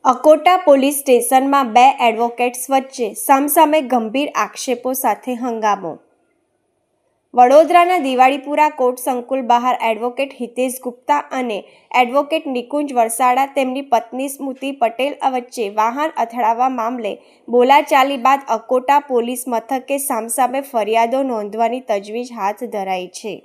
Akota police સ્ટેશનમાં બે advocates વચ્ચે સામસામે ગંભીર આક્ષેપો સાથે હંગામો. વડોદરાના દિવાળીપુરા કોર્ટ સંકુલ બહાર એડવોકેટ હિતેશ ગુપ્તા અને એડવોકેટ નિકુંજ વરસાડા તેમની પત્ની સ્મૃતિ પટેલ વચ્ચે વાહન અથડાવા મામલે બોલાચાલી બાદ અકોટા પોલીસ મથકે સામસામે ફરિયાદો નોંધવાની તજવીજ હાથ ધરાઈ છે.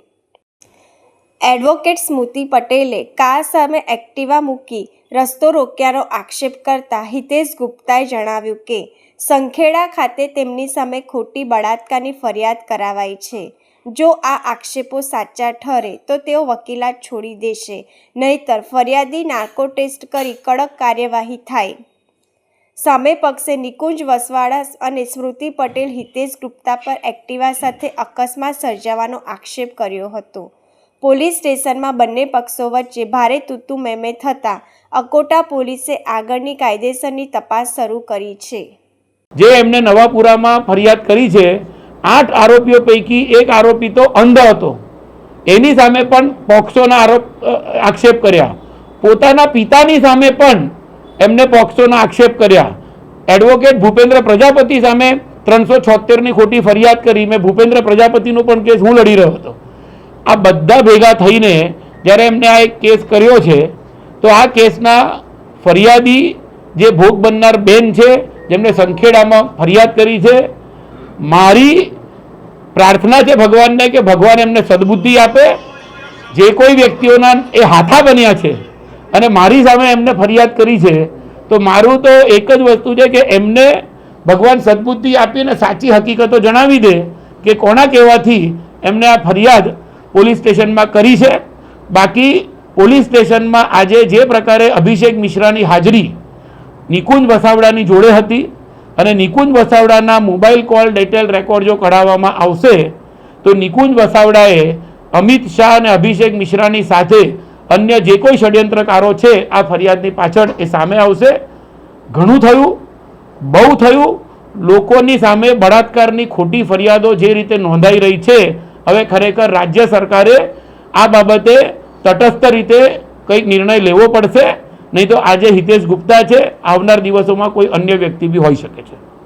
એડવોકેટ સ્મૃતિ પટેલે કાર સામે એક્ટિવા મૂકી રસ્તો રોક્યાનો આક્ષેપ કરતા હિતેશ ગુપ્તાએ જણાવ્યું કે સંખેડા ખાતે તેમની સામે ખોટી બળાત્કારની ફરિયાદ કરાવાઈ છે. જો આ આક્ષેપો સાચા ઠરે તો તેઓ વકીલાત છોડી દેશે, નહીંતર ફરિયાદી નાર્કો ટેસ્ટ કરી કડક કાર્યવાહી થાય. સામે પક્ષે નિકુંજ વસવાડા અને સ્મૃતિ પટેલ હિતેશ ગુપ્તા પર એક્ટિવા સાથે અકસ્માત સર્જાવાનો આક્ષેપ કર્યો હતો. પોલીસ સ્ટેશનમાં બંને પક્ષો વચ્ચે ભારે તૂતુ મેમે થતાં અકોટા પોલીસે આગળની કાયદેસરની તપાસ શરૂ કરી છે. જે એમને નવાપુરામાં ફરિયાદ કરી છે, 8 આરોપીઓ પૈકી એક આરોપી તો અંધ હતો, એની સામે પણ પોક્સોના આક્ષેપ કર્યા. પોતાના પિતાની સામે પણ એમને પોક્સોના આક્ષેપ કર્યા. એડવોકેટ ભૂપેન્દ્ર પ્રજાપતિ સામે 376ની ખોટી ફરિયાદ કરી. મેં ભૂપેન્દ્ર પ્રજાપતિનો પણ કેસ હું લડી રહ્યો હતો. આ બધા ભેગા થઈને જ્યારે એમને આ એક કેસ કર્યો છે, તો આ કેસના ફરિયાદી જે ભોગ બનનાર બેન છે, જેમને સંખેડામાં ફરિયાદ કરી છે, મારી પ્રાર્થના છે ભગવાનને કે ભગવાન એમને સદબુદ્ધિ આપે. જે કોઈ વ્યક્તિઓના એ હાથા બન્યા છે અને મારી સામે એમને ફરિયાદ કરી છે, તો મારું તો એક જ વસ્તુ છે કે એમને ભગવાન સદબુદ્ધિ આપીને સાચી હકીકતો જણાવી દે કે કોના કહેવાથી એમને આ ફરિયાદ પોલીસ સ્ટેશનમાં કરી છે. બાકી પોલીસ સ્ટેશનમાં આજે જે પ્રકારે અભિષેક મિશ્રાની હાજરી નિકુંજ વસાવડાની જોડે હતી અને નિકુંજ વસાવડાના મોબાઈલ કોલ ડિટેલ રેકોર્ડ જો કઢાવવામાં આવશે, તો નિકુંજ વસાવડાએ અમિત શાહ અને અભિષેક મિશ્રાની સાથે અન્ય જે કોઈ ષડયંત્રકારો છે આ ફરિયાદની પાછળ એ સામે આવશે. ઘણું થયું, બહુ થયું. લોકોની સામે બળાત્કારની ખોટી ફરિયાદો જે રીતે નોંધાઈ રહી છે, હવે ખરેખર રાજ્ય સરકારે આ બાબતે તટસ્થ રીતે કંઈક નિર્ણય લેવો પડશે. નહીં તો આજે હિતેશ ગુપ્તા છે, આવનાર દિવસોમાં કોઈ અન્ય વ્યક્તિ બી હોઈ શકે છે.